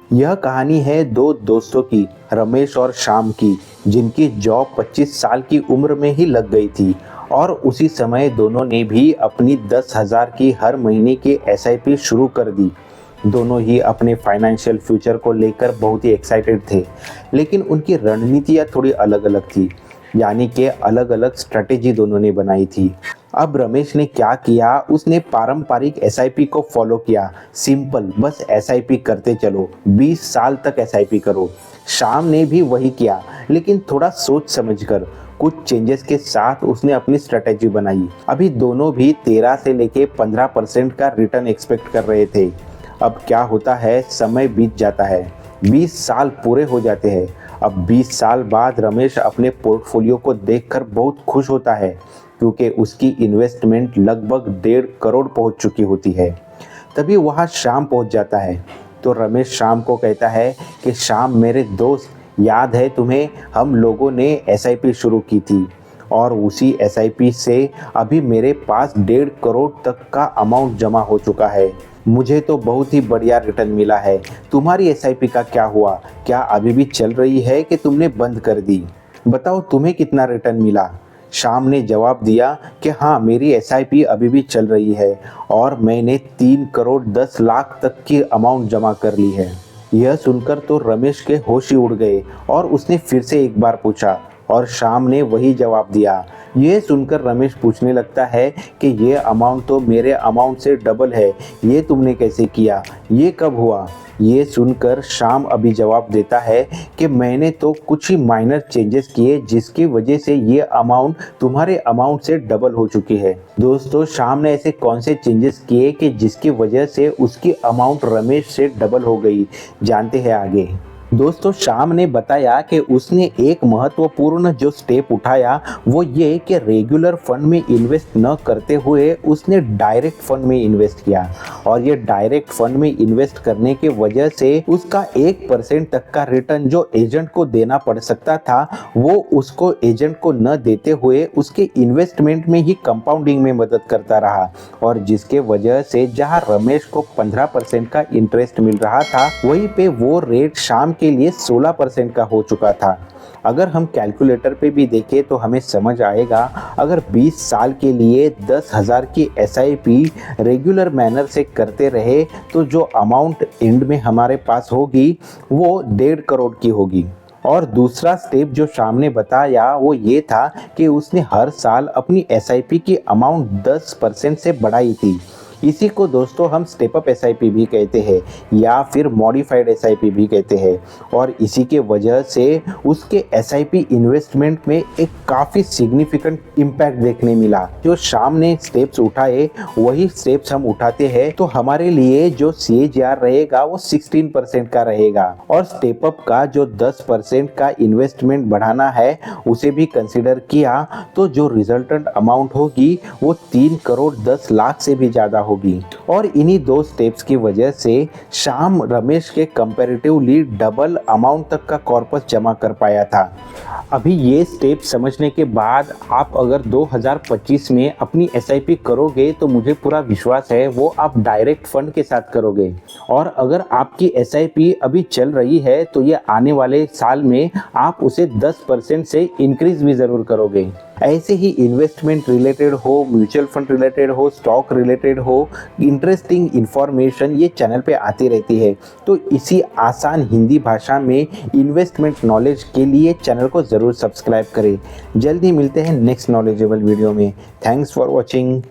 यह कहानी है दो दोस्तों की, रमेश और श्याम की, जिनकी जॉब 25 साल की उम्र में ही लग गई थी और उसी समय दोनों ने भी अपनी 10,000 की हर महीने की एसआईपी शुरू कर दी। दोनों ही अपने फाइनेंशियल फ्यूचर को लेकर बहुत ही एक्साइटेड थे, लेकिन उनकी रणनीतियाँ थोड़ी अलग-अलग थी, यानी कि अलग-अलग स्ट्रैटेजी दोनों ने बनाई थी। अब रमेश ने क्या किया, उसने पारंपरिक एसआईपी को फॉलो किया। सिंपल, बस एसआईपी करते चलो, 20 साल तक एसआईपी करो। श्याम ने भी वही किया, लेकिन थोड़ा सोच समझकर। कुछ चेंजेस के साथ उसने अपनी स्ट्रेटेजी बनाई। अभी दोनों भी 13 से लेके 15% का रिटर्न एक्सपेक्ट कर रहे थे। अब क्या होता है, समय बीत जाता है, 20 साल पूरे हो जाते हैं। अब 20 साल बाद रमेश अपने पोर्टफोलियो को देखकर बहुत खुश होता है, क्योंकि उसकी इन्वेस्टमेंट लगभग 1.5 करोड़ पहुंच चुकी होती है। तभी वहां श्याम पहुंच जाता है। तो रमेश श्याम को कहता है कि श्याम मेरे दोस्त, याद है तुम्हें, हम लोगों ने एसआईपी शुरू की थी और उसी एसआईपी से अभी मेरे पास 1.5 करोड़ तक का अमाउंट जमा हो चुका है। मुझे तो बहुत ही बढ़िया रिटर्न मिला है। तुम्हारी एसआईपी का क्या हुआ? क्या अभी भी चल रही है कि तुमने बंद कर दी? बताओ तुम्हें कितना रिटर्न मिला? श्याम ने जवाब दिया कि हाँ, मेरी एसआईपी अभी भी चल रही है और मैंने 3 करोड़ 10 लाख तक की अमाउंट जमा कर ली है। यह सुनकर तो रमेश के होश ही उड़ गए और उसने फिर से एक बार पूछा और श्याम ने वही जवाब दिया। यह सुनकर रमेश पूछने लगता है कि ये अमाउंट तो मेरे अमाउंट से डबल है, ये तुमने कैसे किया? ये कब हुआ? ये सुनकर श्याम अभी जवाब देता है कि मैंने तो कुछ ही माइनर चेंजेस किए, जिसकी वजह से ये अमाउंट तुम्हारे अमाउंट से डबल हो चुकी है। दोस्तों, श्याम ने ऐसे कौन से चेंजेस किए कि जिसकी वजह से उसकी अमाउंट रमेश से डबल हो गई? जानते हैं आगे। दोस्तों, श्याम ने बताया कि उसने एक महत्वपूर्ण जो स्टेप उठाया वो ये कि रेगुलर फंड में इन्वेस्ट न करते हुए उसने डायरेक्ट फंड में इन्वेस्ट किया। और ये डायरेक्ट फंड में इन्वेस्ट करने की वजह से उसका 1% तक का रिटर्न जो एजेंट को देना पड़ सकता था, वो उसको एजेंट को न देते हुए उसके इन्वेस्टमेंट में ही कंपाउंडिंग में मदद करता रहा। और जिसके वजह से जहां रमेश को 15% का इंटरेस्ट मिल रहा था, वहीं पे वो रेट श्याम के लिए 16% का हो चुका था। अगर हम कैलकुलेटर पे भी देखें तो हमें समझ आएगा, अगर 20 साल के लिए 10,000 की एसआईपी रेगुलर मैनर से करते रहे तो जो अमाउंट एंड में हमारे पास होगी वो 1.5 करोड़ की होगी। और दूसरा स्टेप जो श्याम ने बताया वो ये था कि उसने हर साल अपनी एसआईपी की अमाउंट 10% से बढ़ाई थी। इसी को दोस्तों हम स्टेप अप एसआईपी भी कहते हैं या फिर मॉडिफाइड एसआईपी भी कहते हैं। और इसी के वजह से उसके एसआईपी इन्वेस्टमेंट में एक काफ़ी सिग्निफिकेंट इम्पैक्ट देखने मिला। जो श्याम ने स्टेप्स उठाए वही स्टेप्स हम उठाते हैं, तो हमारे लिए जो सीएजीआर रहेगा वो 16% का रहेगा। और स्टेप अप का जो 10% का इन्वेस्टमेंट बढ़ाना है उसे भी कंसिडर किया, तो जो रिजल्टेंट अमाउंट होगी वो 3 करोड़ 10 लाख से भी ज़्यादा होगी। और इन्हीं दो स्टेप्स की वजह से श्याम रमेश के कंपैरेटिवली डबल अमाउंट तक का कॉर्पस जमा कर पाया था। अभी ये स्टेप समझने के बाद आप अगर 2025 में अपनी एसआईपी करोगे तो मुझे पूरा विश्वास है वो आप डायरेक्ट फंड के साथ करोगे। और अगर आपकी एसआईपी अभी चल रही है तो ये आने वाले साल में आप उसे 10% से इंक्रीज भी ज़रूर करोगे। ऐसे ही इन्वेस्टमेंट रिलेटेड हो, म्यूचुअल फंड रिलेटेड हो, स्टॉक रिलेटेड हो, इंटरेस्टिंग इन्फॉर्मेशन ये चैनल पे आती रहती है। तो इसी आसान हिंदी भाषा में इन्वेस्टमेंट नॉलेज के लिए चैनल को ज़रूर सब्सक्राइब करें। जल्दी मिलते हैं नेक्स्ट नॉलेजेबल वीडियो में। Thanks for watching.